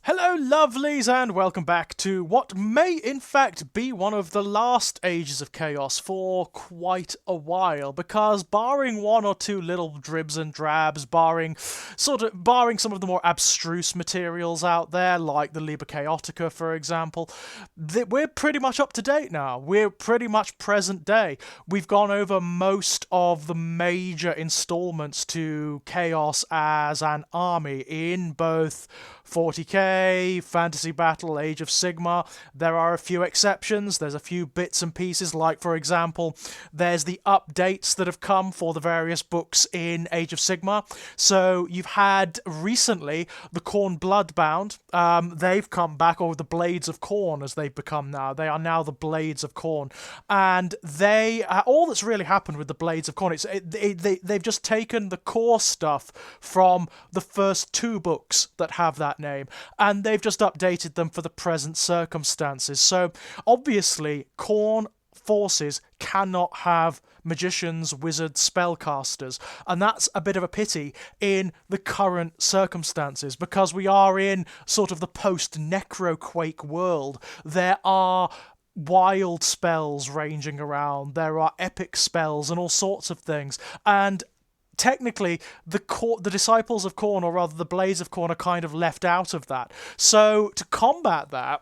Hello, lovelies, and welcome back to what may in fact be one of the last Ages of Chaos for quite a while, because barring one or two little dribs and drabs, barring some of the more abstruse materials out there, like the Liber Chaotica, for example, we're pretty much up to date now. We're pretty much present day. We've gone over most of the major installments to Chaos as an army in both 40k, Fantasy Battle, Age of Sigmar. There are a few exceptions. There's a few bits and pieces, like, for example, there's the updates that have come for the various books in Age of Sigmar. So you've had recently the Khorne Bloodbound. They've come back, or the Blades of Khorne as they've become now. They are now the Blades of Khorne. And all that's really happened with the Blades of Khorne, they've just taken the core stuff from the first two books that have that name, and they've just updated them for the present circumstances. So obviously Khorne forces cannot have magicians, wizards, spellcasters, and that's a bit of a pity in the current circumstances, because we are in sort of the post-Necroquake world. There are wild spells ranging around, there are epic spells and all sorts of things, and technically, the disciples of Khorne, or rather the Blades of Khorne, are kind of left out of that. So to combat that,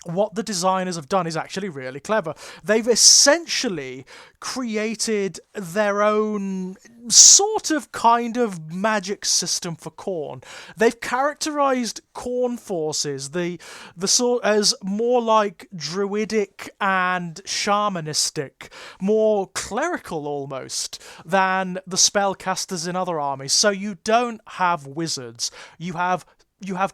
what the designers have done is actually really clever. They've essentially created their own sort of kind of magic system for Khorne. They've characterized Khorne forces the sort as more like druidic and shamanistic, more clerical almost than the spellcasters in other armies. So you don't have wizards, you have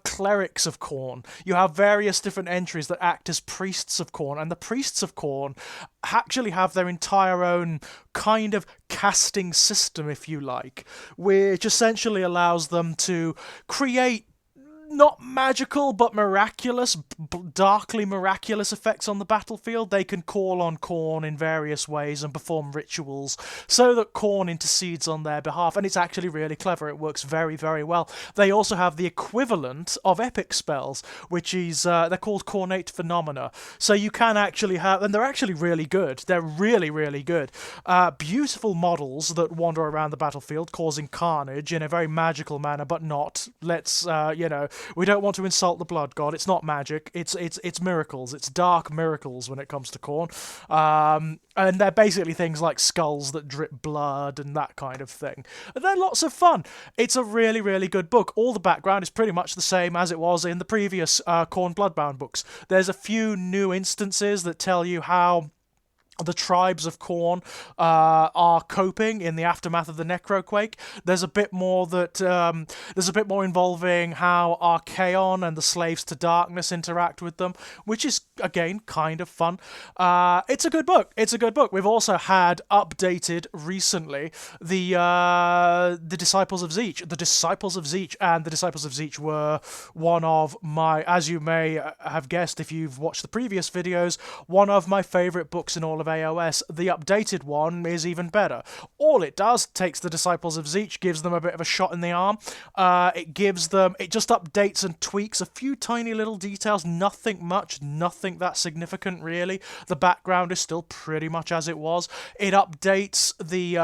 clerics of Khorne. You have various different entries that act as priests of Khorne, and the priests of Khorne actually have their entire own kind of casting system, if you like, which essentially allows them to create not magical, but miraculous, darkly miraculous effects on the battlefield. They can call on Khorne in various ways and perform rituals so that Khorne intercedes on their behalf, and it's actually really clever. It works very, very well. They also have the equivalent of epic spells, which is, they're called Cornate Phenomena. So you can actually have, and they're actually really good. They're really, really good. Beautiful models that wander around the battlefield, causing carnage in a very magical manner, but not. We don't want to insult the blood god. It's not magic. It's miracles. It's dark miracles when it comes to Khorne. And they're basically things like skulls that drip blood and that kind of thing. And they're lots of fun. It's a really, really good book. All the background is pretty much the same as it was in the previous Khorne Bloodbound books. There's a few new instances that tell you how the tribes of Khorne are coping in the aftermath of the Necroquake. There's a bit more involving how Archaon and the Slaves to Darkness interact with them, which is again kind of fun. It's a good book. We've also had updated recently the Disciples of Tzeentch. And the Disciples of Tzeentch were one of my, as you may have guessed if you've watched the previous videos, one of my favourite books in all of AOS. The updated one is even better. All it does, takes the Disciples of Tzeentch, gives them a bit of a shot in the arm. It just updates and tweaks a few tiny little details, nothing much, nothing that significant really. The background is still pretty much as it was. It updates the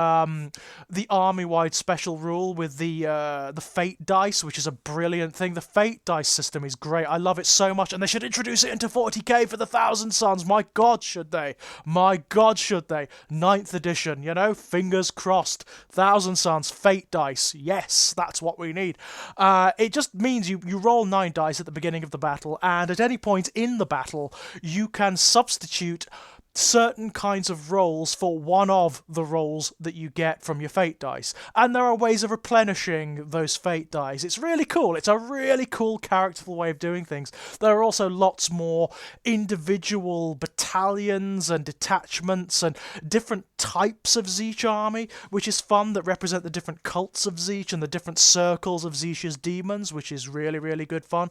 army-wide special rule with the fate dice, which is a brilliant thing. The fate dice system is great. I love it so much, and they should introduce it into 40k for the Thousand Sons. My God, should they? My God, should they? 9th edition, fingers crossed. Thousand Sons, fate dice. Yes, that's what we need. It just means you roll 9 dice at the beginning of the battle, and at any point in the battle, you can substitute certain kinds of rolls for one of the rolls that you get from your fate dice. And there are ways of replenishing those fate dice. It's really cool. It's a really cool, characterful way of doing things. There are also lots more individual battalions and detachments and different types of Tzeentch army, which is fun, that represent the different cults of Tzeentch and the different circles of Tzeentch's demons, which is really, really good fun.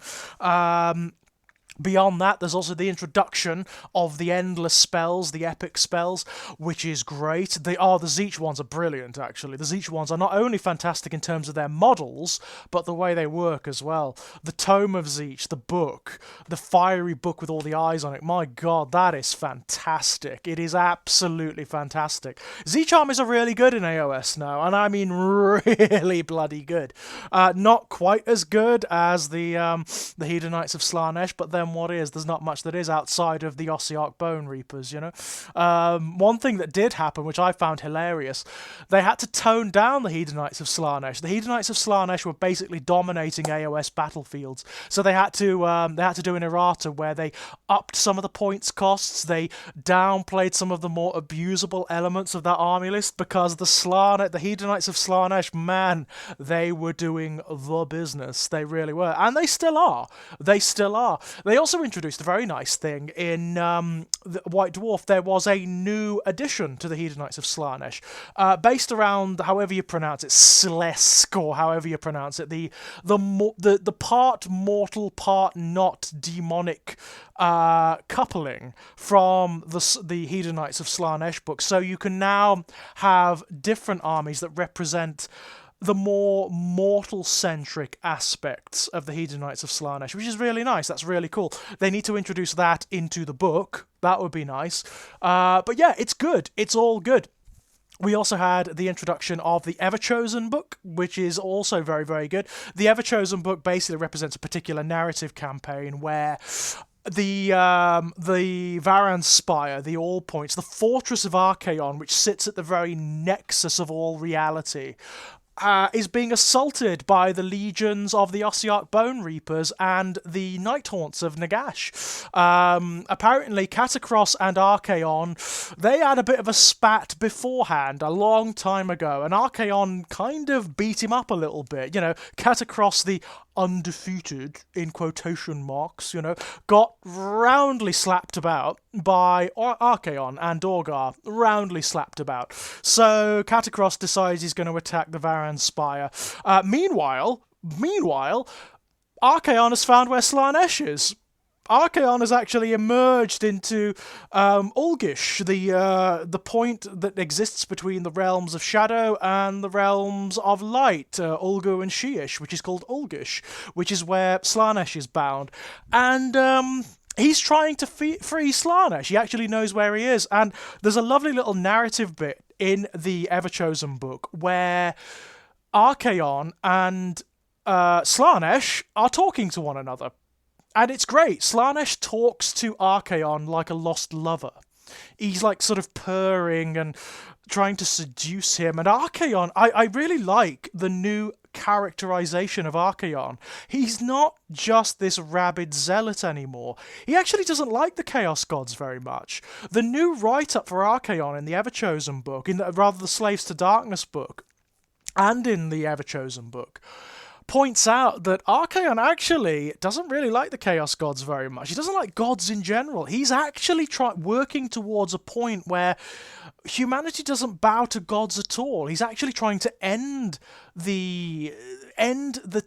Beyond that, there's also the introduction of the endless spells, the epic spells, which is great. The Zeech ones are brilliant, actually. The Zeech ones are not only fantastic in terms of their models, but the way they work as well. The Tome of Zeech, the book, the fiery book with all the eyes on it, my god, that is fantastic. It is absolutely fantastic. Zeech armies are really good in AOS now, and I mean really bloody good. Not quite as good as the Hedonites of Slaanesh, but then what is? There's not much that is outside of the Ossiarch Bone Reapers, you know? One thing that did happen, which I found hilarious, they had to tone down the Hedonites of Slaanesh. The Hedonites of Slaanesh were basically dominating AOS battlefields, so they had to do an errata where they upped some of the points costs, they downplayed some of the more abusable elements of that army list, because the Hedonites of Slaanesh, man, they were doing the business. They really were, and they still are. They also introduced a very nice thing in the White Dwarf. There was a new addition to the Hedonites of Slaanesh, based around however you pronounce it, Slesk, or however you pronounce it, the part mortal, part not demonic coupling from the Hedonites of Slaanesh book. So you can now have different armies that represent the more mortal-centric aspects of the Hedonites of Slaanesh, which is really nice. That's really cool. They need to introduce that into the book. That would be nice. But yeah, it's good. It's all good. We also had the introduction of the Everchosen book, which is also very, very good. The Everchosen book basically represents a particular narrative campaign where the Varan Spire, the All Points, the Fortress of Archaon, which sits at the very nexus of all reality, is being assaulted by the legions of the Ossiarch Bone Reapers and the Nighthaunts of Nagash. Apparently, Catacross and Archaon, they had a bit of a spat beforehand, a long time ago, and Archaon kind of beat him up a little bit. You know, Catacross, the undefeated, in quotation marks, you know, got roundly slapped about by Archaon and Dorgar, roundly slapped about. So Catacross decides he's going to attack the Varan Spire. Meanwhile, Archaon has found where Slaanesh is. Archaon has actually emerged into Ulgish, the point that exists between the realms of Shadow and the realms of Light, Ulgu and Sheesh, which is called Ulgish, which is where Slaanesh is bound. And he's trying to free Slaanesh. He actually knows where he is. And there's a lovely little narrative bit in the Everchosen book where Archaon and Slaanesh are talking to one another. And it's great. Slaanesh talks to Archaon like a lost lover. He's like sort of purring and trying to seduce him. And Archaon, I really like the new characterization of Archaon. He's not just this rabid zealot anymore. He actually doesn't like the Chaos Gods very much. The new write-up for Archaon in the Everchosen book, rather the Slaves to Darkness book, and in the Everchosen book, points out that Archaon actually doesn't really like the Chaos Gods very much. He doesn't like gods in general. He's actually working towards a point where humanity doesn't bow to gods at all. He's actually trying to end the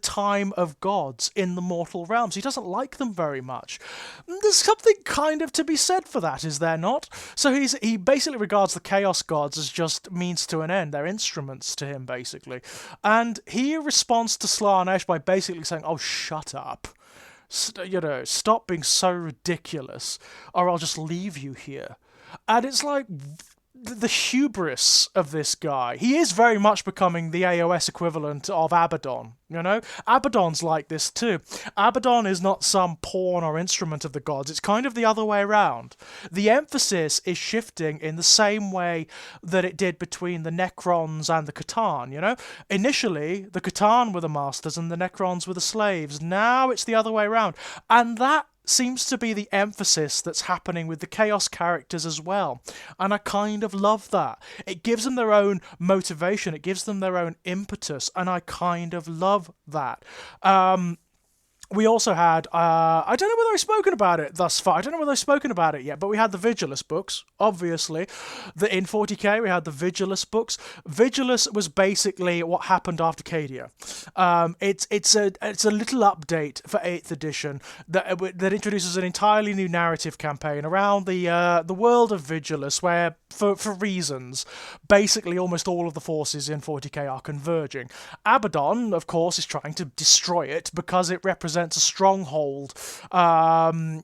time of gods in the mortal realms. He doesn't like them very much. There's something kind of to be said for that, is there not? So he basically regards the Chaos Gods as just means to an end. They're instruments to him, basically. And he responds to Slaanesh by basically saying, "Oh, shut up. Stop being so ridiculous, or I'll just leave you here." And it's like the hubris of this guy. He is very much becoming the AOS equivalent of Abaddon, you know? Abaddon's like this too. Abaddon is not some pawn or instrument of the gods. It's kind of the other way around. The emphasis is shifting in the same way that it did between the Necrons and the Catan, you know? Initially, the Catan were the masters and the Necrons were the slaves. Now it's the other way around. And that seems to be the emphasis that's happening with the Chaos characters as well. And I kind of love that. It gives them their own motivation, it gives them their own impetus, and I kind of love that. We also had, I don't know whether I've spoken about it thus far. I don't know whether I've spoken about it yet, but we had the Vigilus books, obviously. In 40k, we had the Vigilus books. Vigilus was basically what happened after Cadia. It's a little update for 8th edition that introduces an entirely new narrative campaign around the world of Vigilus, where, for reasons, basically almost all of the forces in 40k are converging. Abaddon, of course, is trying to destroy it because it represents a stronghold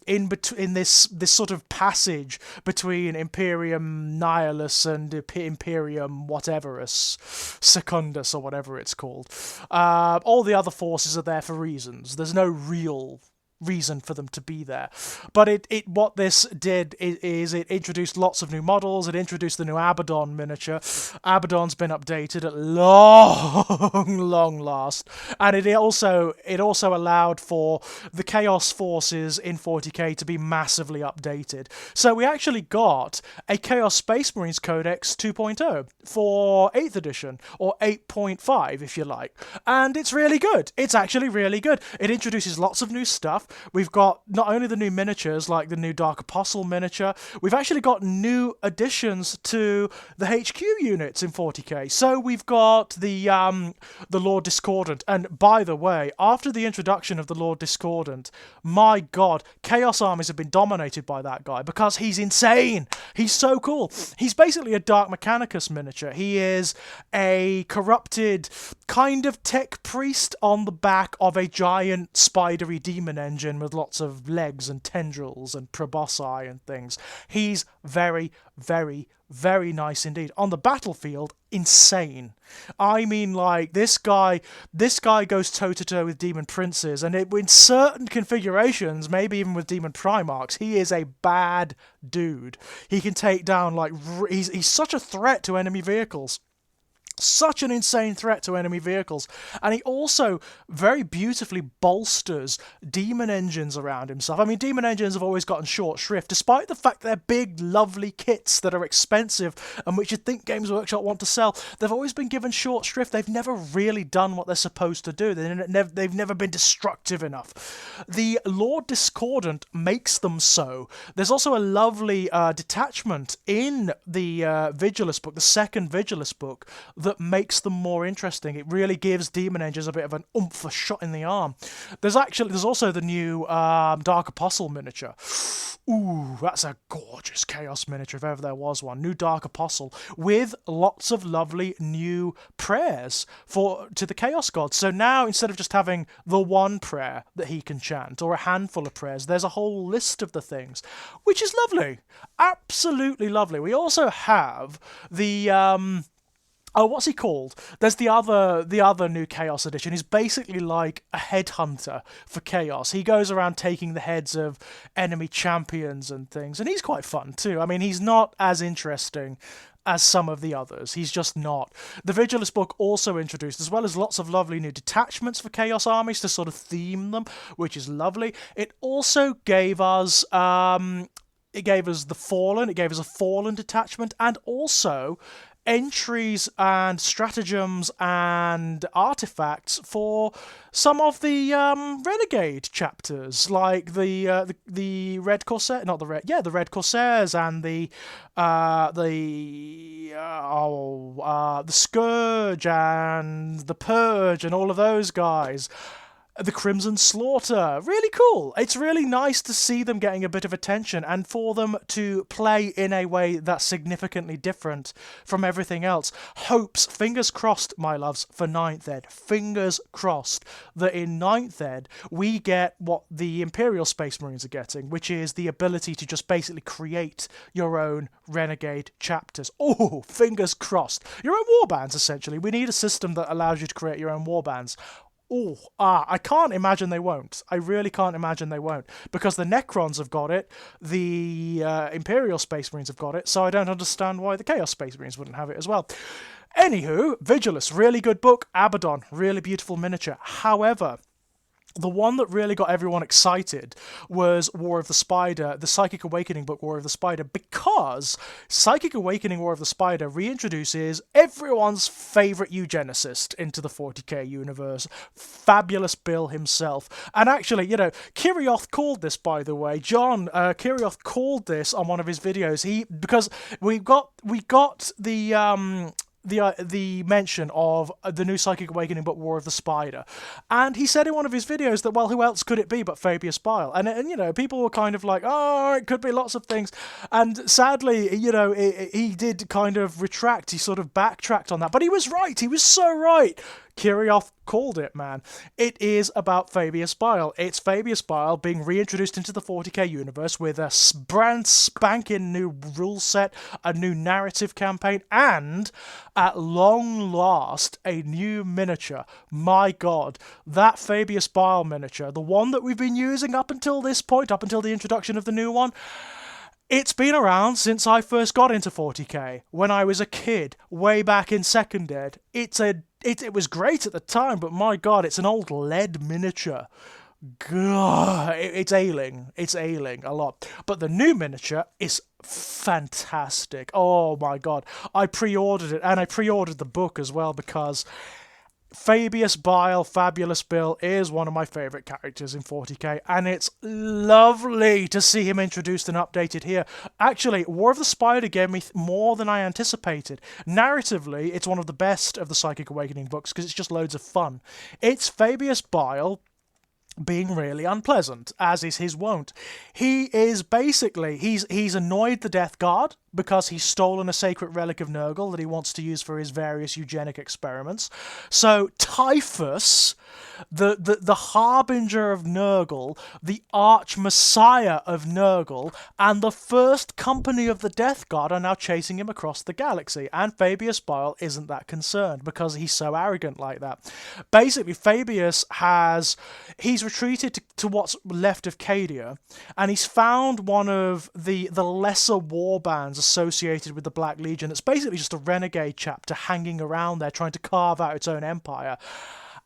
in this sort of passage between Imperium Nihilus and Imperium whateverus, Secundus or whatever it's called. All the other forces are there for reasons. There's no real reason for them to be there. But what this did is it introduced lots of new models. It introduced the new Abaddon miniature. Abaddon's been updated at long last, and it also allowed for the Chaos forces in 40k to be massively updated. So we actually got a Chaos Space Marines Codex 2.0 for 8th edition, or 8.5 if you like, and it's really good. It's actually really good. It introduces lots of new stuff. We've got not only the new miniatures, like the new Dark Apostle miniature, we've actually got new additions to the HQ units in 40k. So we've got the Lord Discordant, and by the way, after the introduction of the Lord Discordant, my god, Chaos armies have been dominated by that guy, because he's insane! He's so cool! He's basically a Dark Mechanicus miniature. He is a corrupted kind of tech priest on the back of a giant spidery demon engine with lots of legs and tendrils and proboscis and things. He's very, very, very nice indeed. On the battlefield, insane. I mean, like, this guy goes toe-to-toe with Demon Princes, and in certain configurations, maybe even with Demon Primarchs, he is a bad dude. He can take down, like, he's such a threat to enemy vehicles. Such an insane threat to enemy vehicles. And he also very beautifully bolsters demon engines around himself. I mean, demon engines have always gotten short shrift, despite the fact they're big, lovely kits that are expensive and which you'd think Games Workshop want to sell. They've always been given short shrift. They've never really done what they're supposed to do. They've never been destructive enough. The Lord Discordant makes them so. There's also a lovely detachment in the Vigilus book, the second Vigilus book, that makes them more interesting. It really gives demon engines a bit of an oomph, a shot in the arm. There's also the new Dark Apostle miniature. Ooh, that's a gorgeous Chaos miniature if ever there was one. New Dark Apostle with lots of lovely new prayers to the Chaos gods. So now, instead of just having the one prayer that he can chant or a handful of prayers, there's a whole list of the things, which is lovely. Absolutely lovely. We also have the oh, what's he called? There's the other new Chaos edition. He's basically like a headhunter for Chaos. He goes around taking the heads of enemy champions and things, and he's quite fun too. I mean, he's not as interesting as some of the others. He's just not. The Vigilus book also introduced, as well as lots of lovely new detachments for Chaos armies to sort of theme them, which is lovely. It also gave us the Fallen. It gave us a Fallen detachment, and also entries and stratagems and artifacts for some of the Renegade chapters, like the Red Corsair, not the Red, yeah, the Red Corsairs, and the Scourge and the Purge and all of those guys. The Crimson Slaughter. Really cool. It's really nice to see them getting a bit of attention and for them to play in a way that's significantly different from everything else. Hopes, fingers crossed, my loves, for 9th Ed. Fingers crossed that in 9th Ed we get what the Imperial Space Marines are getting, which is the ability to just basically create your own Renegade chapters. Oh, fingers crossed. Your own warbands, essentially. We need a system that allows you to create your own warbands. I can't imagine they won't. I really can't imagine they won't. Because the Necrons have got it, the Imperial Space Marines have got it, so I don't understand why the Chaos Space Marines wouldn't have it as well. Anywho, Vigilus, really good book. Abaddon, really beautiful miniature. However, The one that really got everyone excited was War of the Spider, the Psychic Awakening book, War of the Spider, because Psychic Awakening, War of the Spider reintroduces everyone's favourite eugenicist into the 40k universe, Fabulous Bill himself. And actually, Kirioth called this, by the way. John, Kirioth called this on one of his videos. Because we got the mention of the new Psychic Awakening book, War of the Spider, and he said in one of his videos that, well, who else could it be but Fabius Bile? And people were kind of like, oh, it could be lots of things, and sadly, he did kind of retract. He sort of backtracked on that, but he was right. He was so right. Kirioth called it, man. It is about Fabius Bile. It's Fabius Bile being reintroduced into the 40k universe with a brand spanking new rule set, a new narrative campaign, and, at long last, a new miniature. My god, that Fabius Bile miniature, the one that we've been using up until this point, up until the introduction of the new one, it's been around since I first got into 40k, when I was a kid, way back in second ed. It was great at the time, but my god, it's an old lead miniature. God, it's ailing. It's ailing a lot. But the new miniature is fantastic. Oh my god. I pre-ordered it, and I pre-ordered the book as well, because Fabius Bile, Fabulous Bill, is one of my favourite characters in 40k, and it's lovely to see him introduced and updated here. Actually, War of the Spider gave me more than I anticipated. Narratively, it's one of the best of the Psychic Awakening books, because it's just loads of fun. It's Fabius Bile being really unpleasant, as is his wont. He is basically, he's annoyed the Death Guard because he's stolen a sacred relic of Nurgle that he wants to use for his various eugenic experiments. So Typhus, the harbinger of Nurgle, the arch messiah of Nurgle, and the first company of the Death Guard are now chasing him across the galaxy, and Fabius Bile isn't that concerned because he's so arrogant like that. Basically, Fabius he's retreated to what's left of Cadia, and he's found one of the lesser war bands associated with the Black Legion. It's basically just a renegade chapter hanging around there trying to carve out its own empire.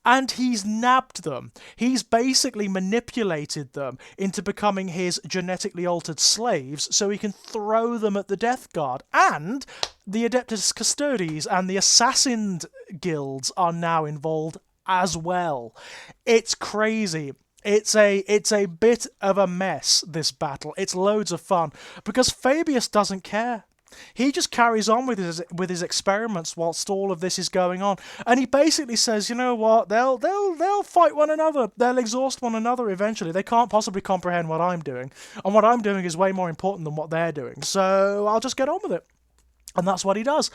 And he's nabbed them. He's basically manipulated them into becoming his genetically altered slaves so he can throw them at the Death Guard. And the Adeptus Custodes and the Assassin guilds are now involved as well. It's crazy. It's a bit of a mess, this battle. It's loads of fun because Fabius doesn't care. He just carries on with his experiments whilst all of this is going on, and he basically says, you know what, they'll fight one another, they'll exhaust one another eventually. They can't possibly comprehend what I'm doing, and what I'm doing is way more important than what they're doing. So I'll just get on with it, and that's what he does.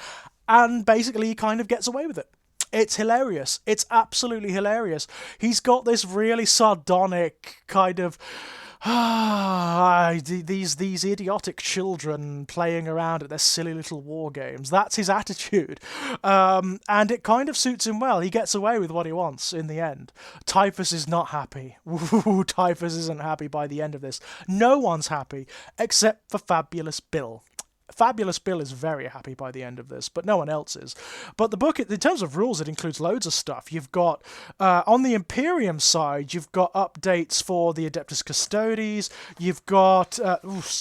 And basically, he kind of gets away with it. It's hilarious. It's absolutely hilarious. He's got this really sardonic kind of these idiotic children playing around at their silly little war games. That's his attitude. And it kind of suits him well. He gets away with what he wants in the end. Typhus is not happy. Typhus isn't happy by the end of this. No one's happy except for Fabulous Bill. Fabulous Bill is very happy by the end of this, but no one else is. But the book, in terms of rules, it includes loads of stuff. You've got, on the Imperium side, you've got updates for the Adeptus Custodes. You've got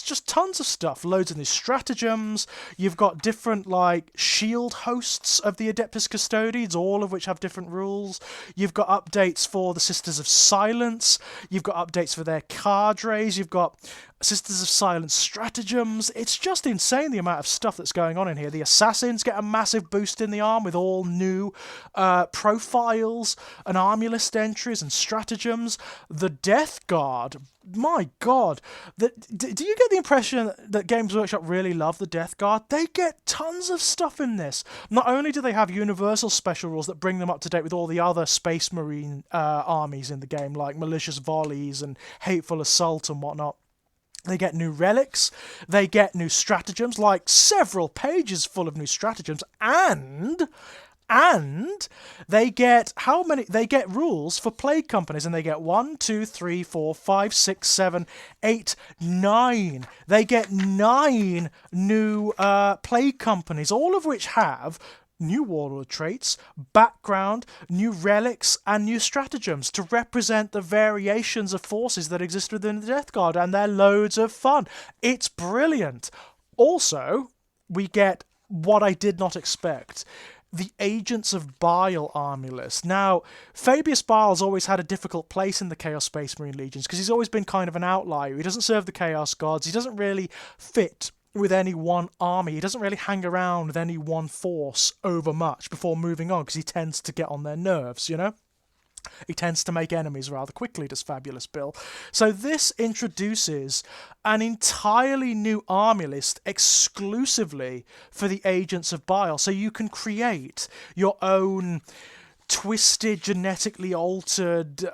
just tons of stuff. Loads of new stratagems. You've got different, shield hosts of the Adeptus Custodes, all of which have different rules. You've got updates for the Sisters of Silence. You've got updates for their cadres. You've got Sisters of Silence stratagems. It's just insane the amount of stuff that's going on in here. The assassins get a massive boost in the arm with all new profiles and army list entries and stratagems. The Death Guard, my god, do you get the impression that Games Workshop really love the Death Guard? They get tons of stuff in this. Not only do they have universal special rules that bring them up to date with all the other Space Marine armies in the game, like Malicious Volleys and Hateful Assault and whatnot. They get new relics, they get new stratagems, like several pages full of new stratagems, and And they get how many? They get rules for plague companies, and they get 1, 2, 3, 4, 5, 6, 7, 8, 9. They get 9 new plague companies, all of which have new warlord traits, background, new relics, and new stratagems to represent the variations of forces that exist within the Death Guard, and they're loads of fun. It's brilliant. Also, we get what I did not expect: the Agents of Bile army list. Now, Fabius Bile's always had a difficult place in the Chaos Space Marine Legions because he's always been kind of an outlier. He doesn't serve the Chaos Gods. He doesn't really fit with any one army. He doesn't really hang around with any one force over much before moving on because he tends to get on their nerves, you know? He tends to make enemies rather quickly, does Fabulous Bill. So this introduces an entirely new army list exclusively for the Agents of Bile. So you can create your own twisted, genetically altered,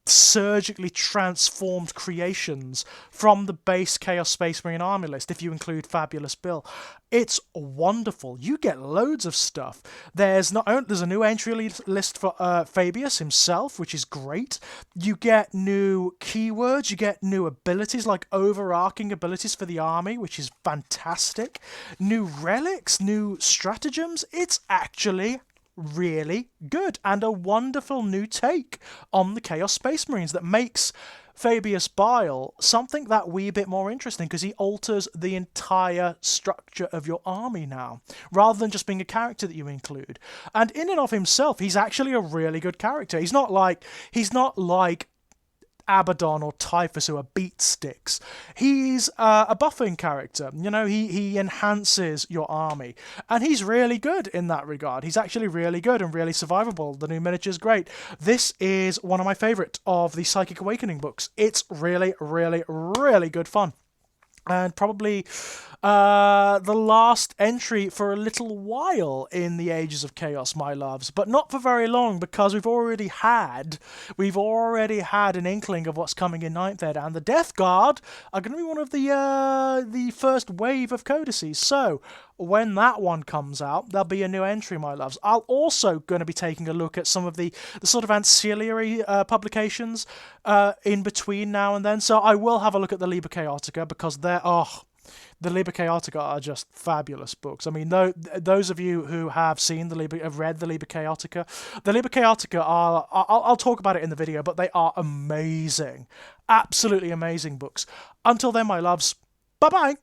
surgically transformed creations from the base Chaos Space Marine army list if you include Fabulous Bill. It's wonderful. You get loads of stuff. There's a new entry list for Fabius himself, which is great. You get new keywords, you get new abilities, like overarching abilities for the army, which is fantastic. New relics, new stratagems. It's actually really good and a wonderful new take on the Chaos Space Marines that makes Fabius Bile something that wee bit more interesting, because he alters the entire structure of your army now, rather than just being a character that you include. And in and of himself, he's actually a really good character. He's not like Abaddon or Typhus, who are beat sticks. He's a buffing character. You know, he enhances your army, and he's really good in that regard. He's actually really good and really survivable. The new miniature's great. This is one of my favourite of the Psychic Awakening books. It's really, really, really good fun. And probably the last entry for a little while in the Ages of Chaos, my loves, but not for very long, because we've already had an inkling of what's coming in 9th Ed, and the Death Guard are going to be one of the first wave of codices. So when that one comes out, there'll be a new entry, my loves. I'll also going to be taking a look at some of the sort of ancillary publications in between now and then. So I will have a look at the Liber Chaotica, because the Liber Chaotica are just fabulous books. I mean, those of you who have read the Liber Chaotica, the Liber Chaotica are, I'll talk about it in the video, but they are amazing. Absolutely amazing books. Until then, my loves, bye-bye.